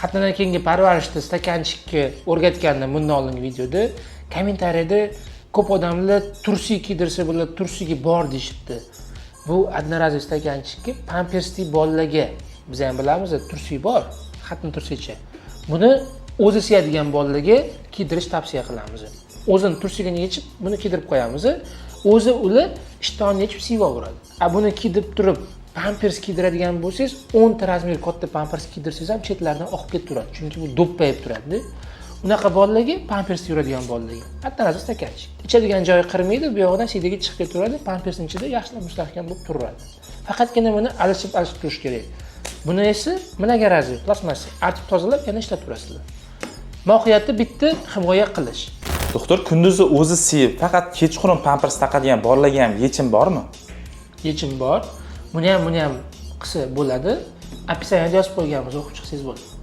xatnadan keyingi parvarishda stakanchikka o'rgatgandim bundan oldingi videoda. Kommentariyada ko'p odamlar tursi kiydirsa bo'ladi, tursigi bor deyshibdi. Bu одноразовый stakanchikka pampersli bolalarga biz ham bilamiz, tursi bor, xatni tursicha. Buni o'zi siyadigan bolalarga kiydirish tavsiya qilamiz. O'zini tursigini yechib, buni kiydirib qo'yamiz. O'zi ular ishtonni yechib siyaveradi. Buni kiydirib turib pampers kiydiradigan bo'lsangiz, 10 ta razmer katta pampers kiydirsangiz ham chetlardan oqib ketib turadi. Chunki bu do'ppayib turadi. Unaqa bolalarga pampers yuradigan bolalarga attanazi stakanchik. Ichadigan joyi qirmaydi, bu yoqdan siydagi chiqib ketaveradi, pampersning ichida yaxshilab mustahkam bo'lib turadi. Faqatgina buni alishib turish kerak. Buni esa nimaga razı? Plastmassa. Artib tozalab yana ishlatib turasizlar. Mohiyati bitta himoya qilish. Doktor, kunduzi o'zi siyib, faqat kechqurun pampers taqadigan bolalarga ham yechim bormi? Yechim bor. Buni ham qilsa bo'ladi. Opisaniyada yozib qo'yganmiz, o'qib chiqsangiz bo'ladi.